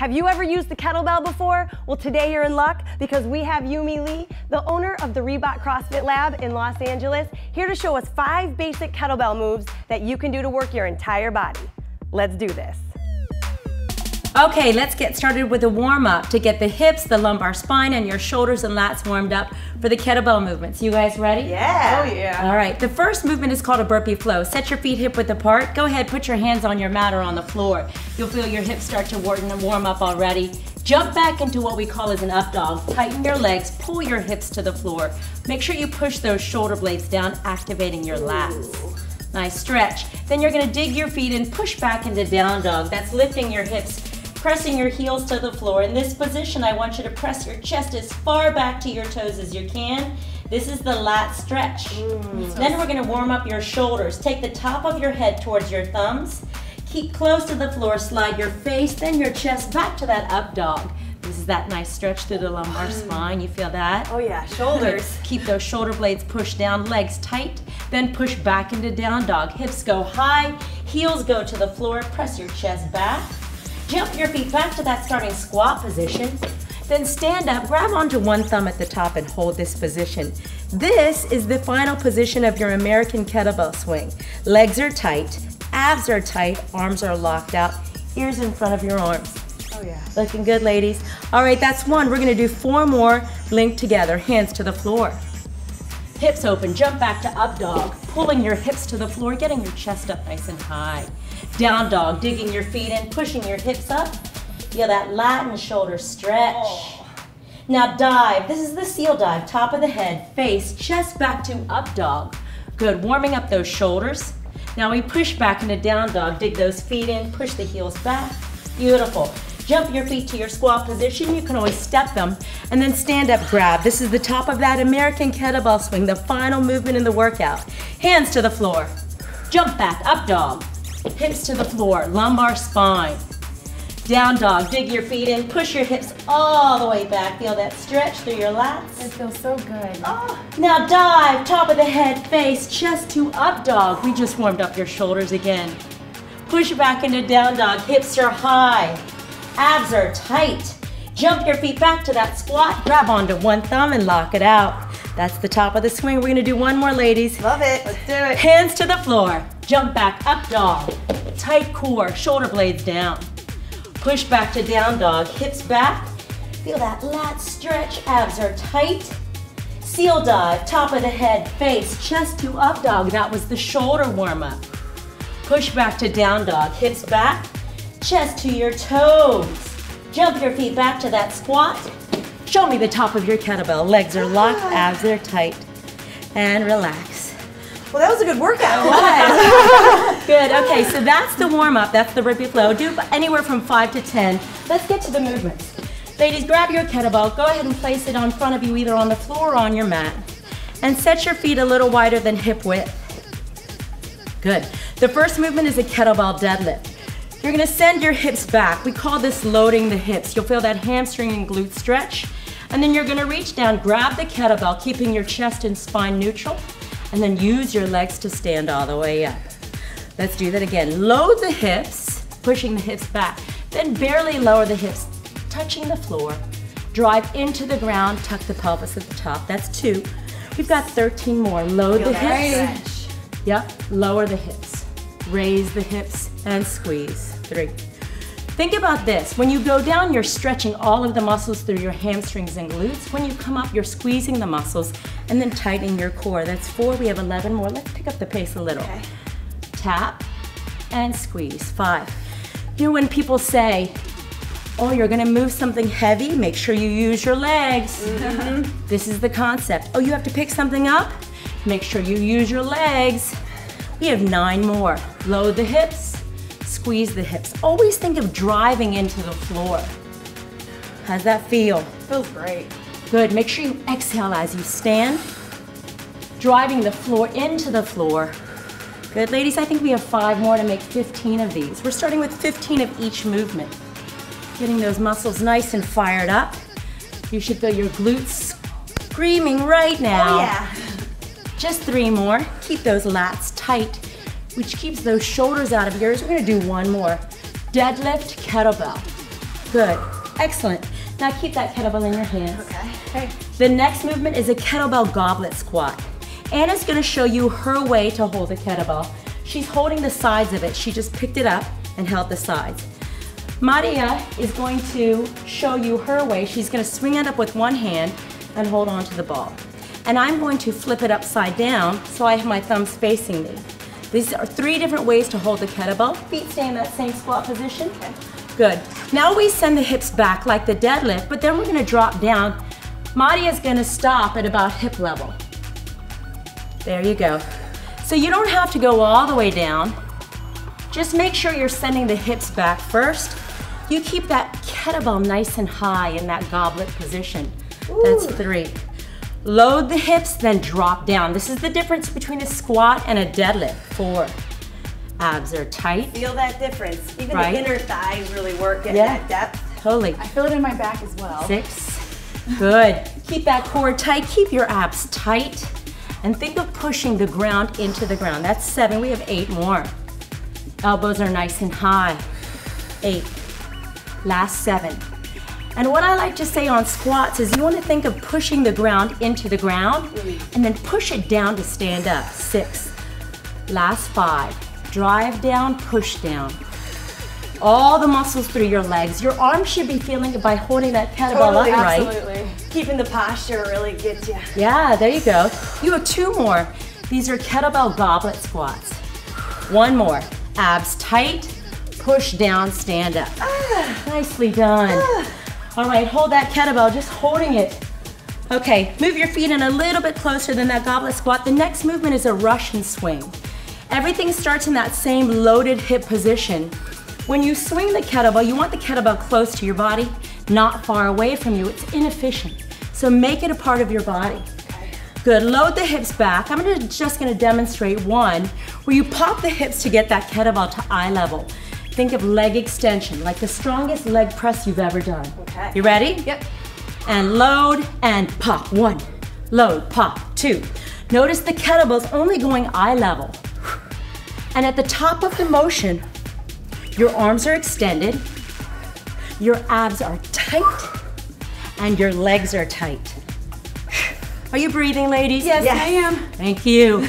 Have you ever used the kettlebell before? Well, today you're in luck because we have Yumi Lee, the owner of the Reebok CrossFit Lab in Los Angeles, here to show us 5 basic kettlebell moves that you can do to work your entire body. Let's do this. Okay, let's get started with a warm-up to get the hips, the lumbar spine, and your shoulders and lats warmed up for the kettlebell movements. You guys ready? Yeah. Oh yeah. All right, the first movement is called a burpee flow. Set your feet hip width apart. Go ahead, put your hands on your mat or on the floor. You'll feel your hips start to warm up already. Jump back into what we call as an up dog. Tighten your legs, pull your hips to the floor. Make sure you push those shoulder blades down, activating your lats. Nice stretch. Then you're gonna dig your feet and push back into down dog. That's lifting your hips, pressing your heels to the floor. In this position, I want you to press your chest as far back to your toes as you can. This is the lat stretch. Then we're gonna warm up your shoulders. Take the top of your head towards your thumbs. Keep close to the floor, slide your face, then your chest back to that up dog. This is that nice stretch through the lumbar spine. You feel that? Oh yeah, shoulders. Keep those shoulder blades pushed down, legs tight, then push back into down dog. Hips go high, heels go to the floor, press your chest back. Jump your feet back to that starting squat position. Then stand up, grab onto one thumb at the top and hold this position. This is the final position of your American kettlebell swing. Legs are tight, abs are tight, arms are locked out, ears in front of your arms. Oh yeah. Looking good, ladies. All right, that's one. We're gonna do 4 more linked together, hands to the floor. Hips open, jump back to up dog, pulling your hips to the floor, getting your chest up nice and high. Down dog, digging your feet in, pushing your hips up. Feel that lat and shoulder stretch. Oh. Now dive, this is the seal dive, top of the head, face, chest back to up dog. Good, warming up those shoulders. Now we push back into down dog, dig those feet in, push the heels back. Beautiful. Jump your feet to your squat position. You can always step them and then stand up grab. This is the top of that American kettlebell swing, the final movement in the workout. Hands to the floor. Jump back, up dog. Hips to the floor, lumbar spine. Down dog, dig your feet in, push your hips all the way back. Feel that stretch through your lats. It feels so good. Oh. Now dive, top of the head, face, chest to up dog. We just warmed up your shoulders again. Push back into down dog, hips are high, abs are tight. Jump your feet back to that squat, grab onto one thumb and lock it out. That's the top of the swing. We're gonna do one more, ladies. Love it. Let's do it. Hands to the floor, jump back, up dog. Tight core, shoulder blades down. Push back to down dog, hips back. Feel that lat stretch, abs are tight. Seal dive, top of the head, face, chest to up dog. That was the shoulder warm up. Push back to down dog, hips back, chest to your toes. Jump your feet back to that squat. Show me the top of your kettlebell. Legs are locked, abs are tight. And relax. Well, that was a good workout. Good, okay, so that's the warm up, that's the burpee flow. Do anywhere from 5 to 10. Let's get to the movements. Ladies, grab your kettlebell, go ahead and place it on front of you, either on the floor or on your mat. And set your feet a little wider than hip width. Good. The first movement is a kettlebell deadlift. You're gonna send your hips back. We call this loading the hips. You'll feel that hamstring and glute stretch. And then you're gonna reach down, grab the kettlebell, keeping your chest and spine neutral, and then use your legs to stand all the way up. Let's do that again. Load the hips, pushing the hips back. Then barely lower the hips, touching the floor. Drive into the ground, tuck the pelvis at the top. That's 2. We've got 13 more. Load the hips. Yep, lower the hips. Raise the hips and squeeze. 3. Think about this. When you go down, you're stretching all of the muscles through your hamstrings and glutes. When you come up, you're squeezing the muscles and then tightening your core. That's 4. We have 11 more. Let's pick up the pace a little. Okay. Tap and squeeze. 5. You know when people say, oh, you're gonna move something heavy, make sure you use your legs. This is the concept. Oh, you have to pick something up? Make sure you use your legs. We have 9 more. Load the hips, squeeze the hips. Always think of driving into the floor. How's that feel? Feels great. Good, make sure you exhale as you stand. Driving the floor into the floor. Good, ladies, I think we have 5 more to make 15 of these. We're starting with 15 of each movement. Getting those muscles nice and fired up. You should feel your glutes screaming right now. Oh yeah. Just 3 more. Keep those lats tight, which keeps those shoulders out of yours. We're gonna do 1 more. Deadlift kettlebell. Good. Excellent. Now keep that kettlebell in your hands. Okay. The next movement is a kettlebell goblet squat. Anna's gonna show you her way to hold a kettlebell. She's holding the sides of it. She just picked it up and held the sides. Maria is going to show you her way. She's gonna swing it up with one hand and hold on to the ball. And I'm going to flip it upside down so I have my thumbs facing me. These are 3 different ways to hold the kettlebell. Feet stay in that same squat position. Okay. Good. Now we send the hips back like the deadlift, but then we're gonna drop down. Maria's gonna stop at about hip level. There you go. So you don't have to go all the way down. Just make sure you're sending the hips back first. You keep that kettlebell nice and high in that goblet position. Ooh. That's 3. Load the hips, then drop down. This is the difference between a squat and a deadlift. 4. Abs are tight. Feel that difference. Even right? The inner thighs really work at that depth. Totally. I feel it in my back as well. 6. Good. Keep that core tight. Keep your abs tight. And think of pushing the ground into the ground. That's 7. We have 8 more. Elbows are nice and high. 8. Last 7. And what I like to say on squats is you want to think of pushing the ground into the ground and then push it down to stand up. 6. Last 5. Drive down, push down. All the muscles through your legs. Your arms should be feeling it by holding that kettlebell upright. Absolutely. Keeping the posture really gets you. Yeah, there you go. You have 2 more. These are kettlebell goblet squats. 1 more. Abs tight, push down, stand up. Nicely done. All right, hold that kettlebell, just holding it. Okay, move your feet in a little bit closer than that goblet squat. The next movement is a Russian swing. Everything starts in that same loaded hip position. When you swing the kettlebell, you want the kettlebell close to your body, not far away from you. It's inefficient. So make it a part of your body. Okay. Good, load the hips back. I'm just gonna demonstrate one where you pop the hips to get that kettlebell to eye level. Think of leg extension, like the strongest leg press you've ever done. Okay. You ready? Yep. And load and pop. 1, load, pop. 2. Notice the kettlebell's only going eye level. And at the top of the motion, your arms are extended, your abs are tight, and your legs are tight. Are you breathing, ladies? Yes, I am. Thank you.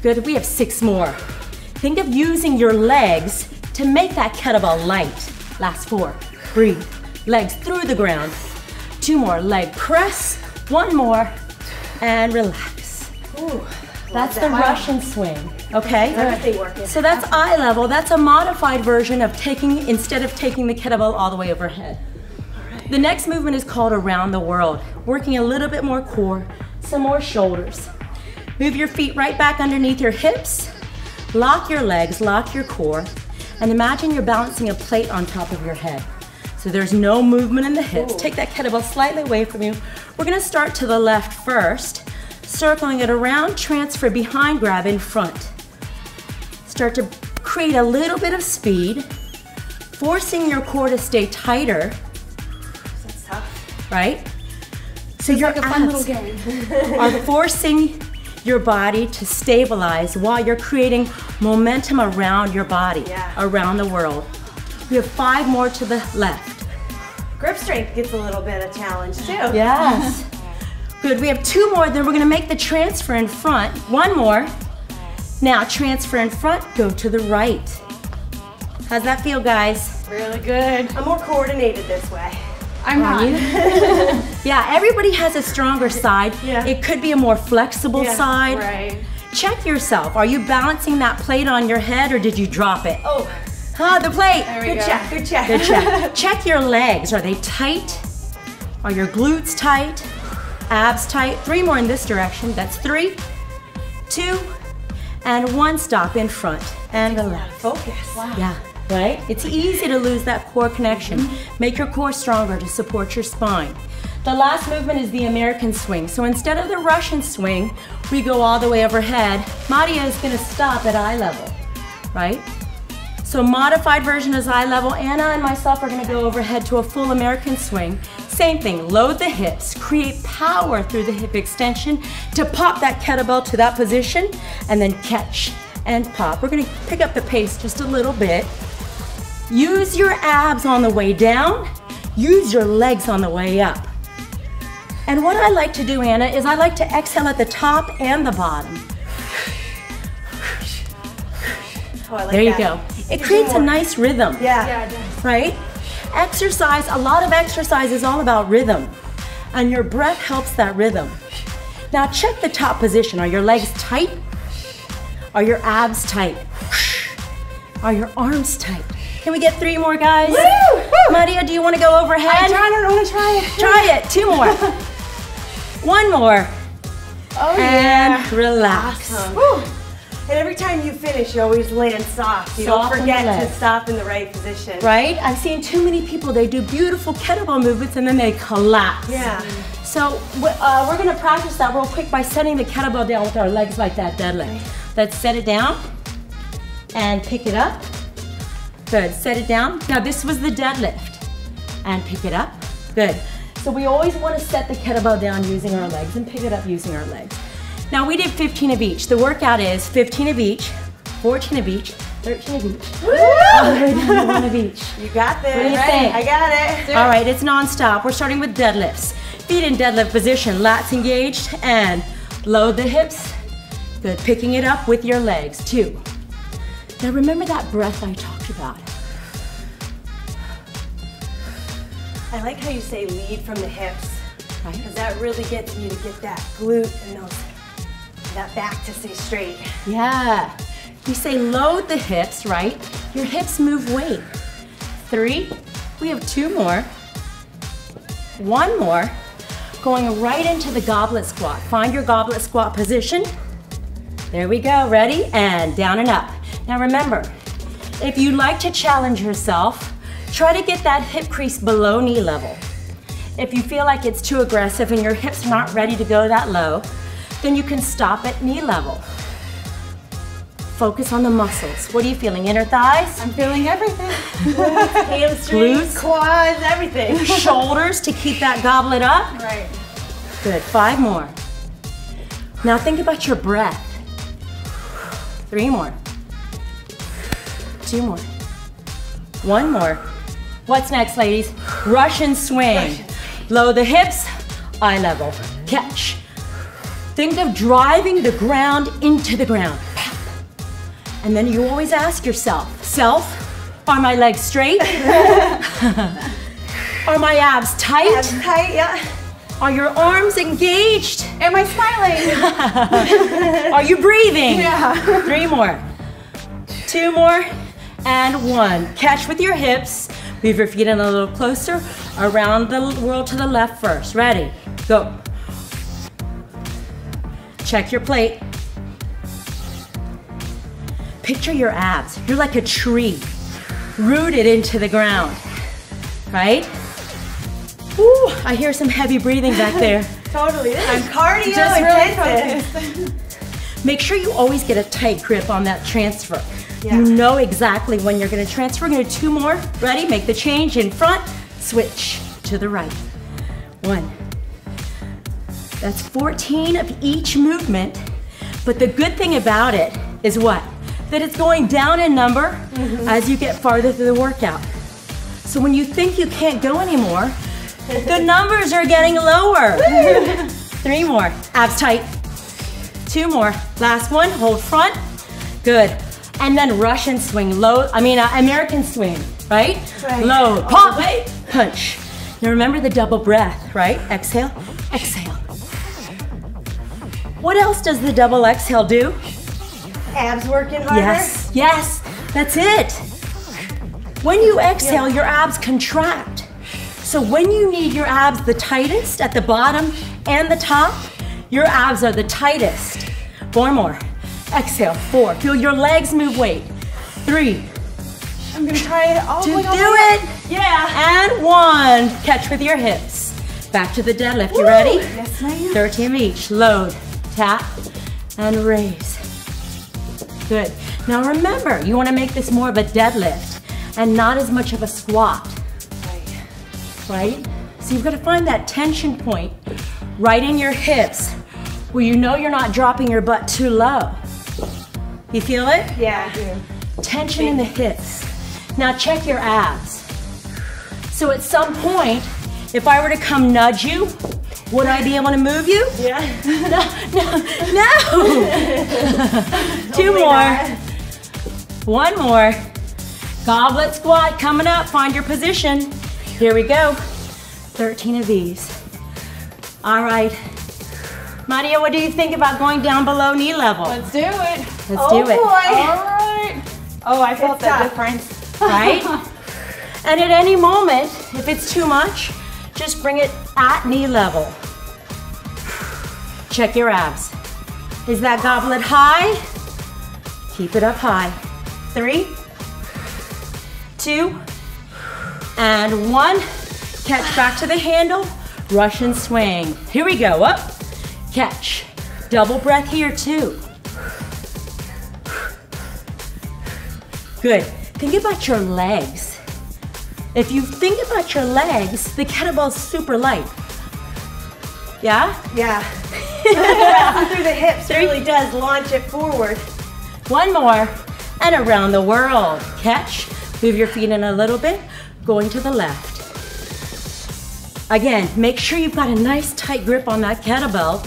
Good, we have 6 more. Think of using your legs to make that kettlebell light. Last 4, breathe. Legs through the ground. 2 more, leg press. 1 more, and relax. Ooh, that's the Russian swing, okay? Everything working. So that's eye level. That's a modified version of instead of taking the kettlebell all the way overhead. The next movement is called around the world, working a little bit more core, some more shoulders. Move your feet right back underneath your hips, lock your legs, lock your core, and imagine you're balancing a plate on top of your head. So there's no movement in the hips. Ooh. Take that kettlebell slightly away from you. We're gonna start to the left first, circling it around, transfer behind, grab in front. Start to create a little bit of speed, forcing your core to stay tighter. That's tough. Right? So your Like a fun little game. are forcing your body to stabilize while you're creating momentum around your body, around the world. We have 5 more to the left. Grip strength gets a little bit of challenge too. Yes. Good, we have 2 more, then we're gonna make the transfer in front. 1 more. Now transfer in front, go to the right. How's that feel, guys? Really good. I'm more coordinated this way. I'm not. Yeah, everybody has a stronger side. Yeah. It could be a more flexible side. Right. Check yourself. Are you balancing that plate on your head or did you drop it? Oh, The plate. There we good go. check, good check. Good check. Check your legs. Are they tight? Are your glutes tight? Abs tight? 3 more in this direction. That's 3, 2, and 1. Stop in front and relax. Focus. Wow. Yeah, right? It's easy to lose that core connection. Make your core stronger to support your spine. The last movement is the American swing. So instead of the Russian swing, we go all the way overhead. Maria is gonna stop at eye level, right? So modified version is eye level. Anna and myself are gonna go overhead to a full American swing. Same thing, load the hips, create power through the hip extension to pop that kettlebell to that position, and then catch and pop. We're gonna pick up the pace just a little bit. Use your abs on the way down. Use your legs on the way up. And what I like to do, Anna, is I like to exhale at the top and the bottom. Oh, I like There you that. go. It creates a nice rhythm, Yeah. it does. right? Exercise, a lot of exercise is all about rhythm. And your breath helps that rhythm. Now check the top position. Are your legs tight? Are your abs tight? Are your arms tight? Can we get 3 more, guys? Woo! Maria, do you want to go overhead? I want to try it. Try it. 2 more. 1 more. Oh, And relax. Woo. And every time you finish, you always land soft. You Soft don't in the forget to legs. stop in the right position. Right? I've seen too many people, they do beautiful kettlebell movements and then they collapse. Yeah. So we're gonna practice that real quick by setting the kettlebell down with our legs like that, deadlift. Let's set it down and pick it up. Good, set it down. Now this was the deadlift. And pick it up, good. So we always wanna set the kettlebell down using our legs and pick it up using our legs. Now we did 15 of each. The workout is 15 of each, 14 of each, 13 of each, all the way down to 1 of each. You got this. What do you think? I got it. All right, it's non-stop. We're starting with deadlifts. Feet in deadlift position, lats engaged, and load the hips. Good, picking it up with your legs, 2. Now remember that breath I talked about. I like how you say lead from the hips, Right? because that really gets me to get that glute and that back to stay straight. Yeah. You say load the hips, right? Your hips move weight. 3, we have 2 more. 1 more. Going right into the goblet squat. Find your goblet squat position. There we go, ready? And down and up. Now remember, if you like to challenge yourself, try to get that hip crease below knee level. If you feel like it's too aggressive and your hips are not ready to go that low, then you can stop at knee level. Focus on the muscles. What are you feeling, inner thighs? I'm feeling everything. Hamstrings, Glutes. quads, everything. Shoulders to keep that goblet up. Right. Good, 5 more. Now think about your breath. 3 more. 2 more. 1 more. What's next, ladies? Russian swing. Low the hips, eye level. Catch. Think of driving the ground into the ground. And then you always ask yourself, are my legs straight? Are my abs tight? Abs tight, yeah. Are your arms engaged? Am I smiling? Are you breathing? Yeah. 3 more. 2 more. And 1. Catch with your hips. Move your feet in a little closer. Around the world to the left first. Ready? Go. Check your plate. Picture your abs. You're like a tree, rooted into the ground, right? Ooh, I hear some heavy breathing back there. Totally. This is cardio Just really intensive. Make sure you always get a tight grip on that transfer. Yeah. You know exactly when you're gonna transfer. We're gonna do 2 more. Ready? Make the change in front, switch to the right. 1. That's 14 of each movement. But the good thing about it is what? That it's going down in number as you get farther through the workout. So when you think you can't go anymore, the numbers are getting lower. 3 more, abs tight. 2 more, last one, hold front. Good. And then Russian swing, American swing, right? Right. Low, pop, punch. Now remember the double breath, right? Exhale, exhale. What else does the double exhale do? Abs working harder. Yes, yes, that's it. When you exhale, your abs contract. So when you need your abs the tightest at the bottom and the top, your abs are the tightest. 4 more. Exhale, 4. Feel your legs move weight. 3. I'm gonna try it all the Do way it. Yeah. And 1. Catch with your hips. Back to the deadlift. You ready? Yes, ma'am. 13 each. Load, tap, and raise. Good. Now remember, you want to make this more of a deadlift and not as much of a squat. Right? So you've got to find that tension point right in your hips where you know you're not dropping your butt too low. You feel it? Yeah, I do. Tension in the hips. Now check your abs. So at some point, if I were to come nudge you, would I be able to move you? Yeah. No. Two more. One more. Goblet squat coming up. Find your position. Here we go. 13 of these. All right. Maria, what do you think about going down below knee level? Let's do it. Let's do it. All right. Oh, I felt that difference. Right? And at any moment, if it's too much, just bring it at knee level. Check your abs. Is that goblet high? Keep it up high. 3, 2, and 1. Catch back to the handle. Russian swing. Here we go. Up. Catch. Double breath here too. Good. Think about your legs. If you think about your legs, the kettlebell's super light. Yeah? Yeah. Through the hips really does launch it forward. One more, and around the world. Catch, move your feet in a little bit, going to the left. Again, make sure you've got a nice tight grip on that kettlebell.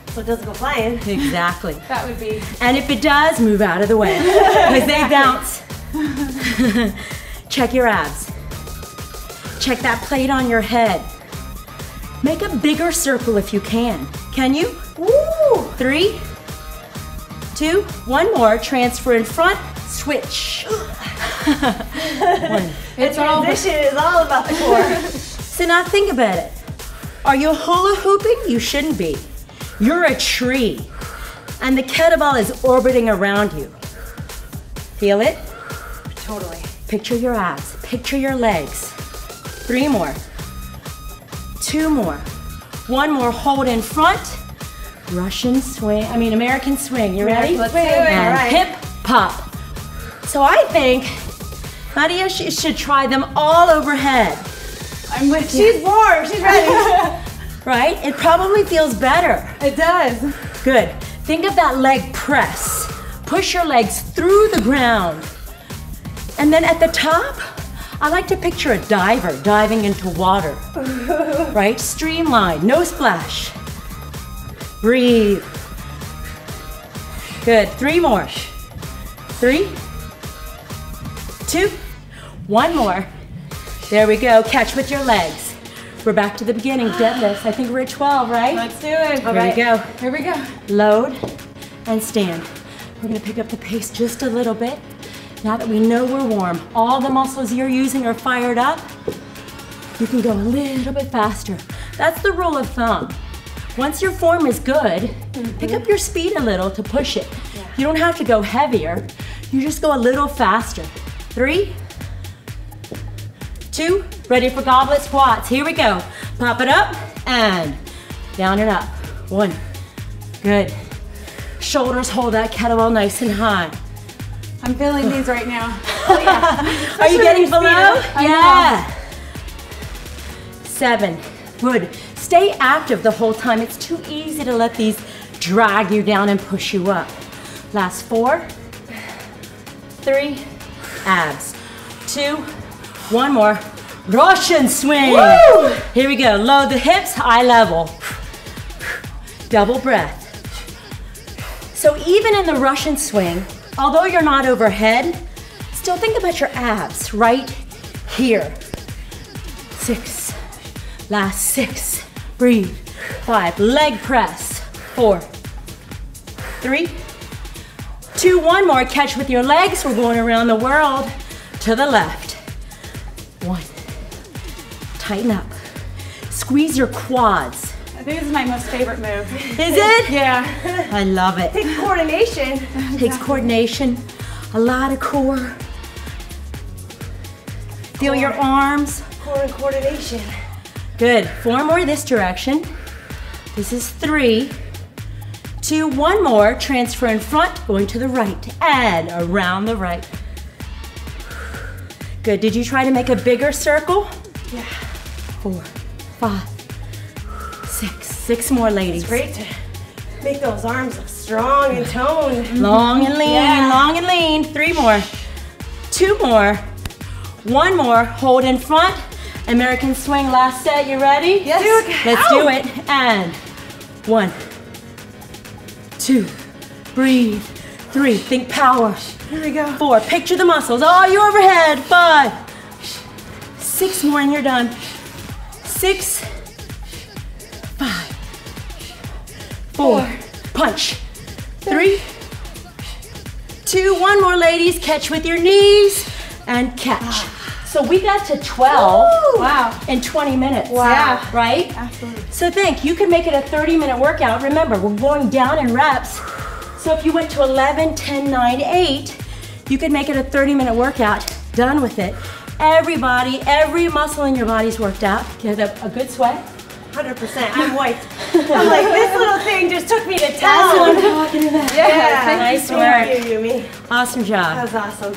So it doesn't go flying. Exactly. That would be. And if it does, move out of the way, because they bounce. Check your abs. Check that plate on your head. Make a bigger circle if you can. Can you? Woo! 3, 2, 1 more. Transfer in front. Switch. It's transition is all about the core. So now think about it. Are you hula hooping? You shouldn't be. You're a tree, and the kettlebell is orbiting around you. Feel it? Totally. Picture your abs. Picture your legs. 3 more. 2 more. 1 more. Hold in front. Russian swing. American swing. You ready? Let's do it. And All right. hip pop. So I think Nadia should try them all overhead. I'm with you. She's warm. She's ready. Right? It probably feels better. It does. Good. Think of that leg press. Push your legs through the ground. And then at the top, I like to picture a diver diving into water. Right? Streamline, no splash. Breathe. Good. 3 more. 3, 2, 1 more. There we go. Catch with your legs. We're back to the beginning. Deadlifts. I think we're at 12, right? Let's do it. Here we go. Here we go. Load and stand. We're gonna pick up the pace just a little bit. Now that we know we're warm, all the muscles you're using are fired up, you can go a little bit faster. That's the rule of thumb. Once your form is good, pick up your speed a little to push it. You don't have to go heavier. You just go a little faster. 3, 2, ready for goblet squats. Here we go. Pop it up and down and up. 1, good. Shoulders hold that kettlebell nice and high. I'm feeling these right now. Are you getting below? I Yeah. 7, good. Stay active the whole time. It's too easy to let these drag you down and push you up. Last 4, 3, abs. 2, 1 more. Russian swing. Woo! Here we go. Load the hips, eye level. Double breath. So even in the Russian swing, although you're not overhead, still think about your abs right here. 6, last 6, breathe. 5, leg press. 4, 3, 2, 1 more. Catch with your legs. We're going around the world to the left. 1, tighten up. Squeeze your quads. I think this is my most favorite move. Is it? Yeah. I love it. Takes coordination. Takes coordination, a lot of core. Feel your arms. Core and coordination. Good. 4 more this direction. This is 3, 2, 1 more. Transfer in front, going to the right and around the right. Good. Did you try to make a bigger circle? Yeah. 4, 5, 6. 6 more, ladies. It's great to make those arms look strong and toned. Long and lean, Yeah. long and lean. 3 more. 2 more. One more, hold in front. American swing, last set, you ready? Yes. Let's do it. And 1, 2, breathe. 3, think power. Here we go. 4, picture the muscles. Oh, you overhead. 5, 6 more and you're done. 6, 5, 4, punch. 3, 2, one more ladies. Catch with your knees and catch. So we got to 12 in 20 minutes. Wow. Yeah, right? Absolutely. So think, you can make it a 30-minute workout. Remember, we're going down in reps. So if you went to 11, 10, 9, 8, you could make it a 30-minute workout, done with it. Everybody, every muscle in your body's worked out. Get a good sweat. 100%. I'm white. I'm like, this little thing just took me to town. That's what I'm talking about. Yeah. Nice work. Thank you, Yumi. Awesome job. That was awesome.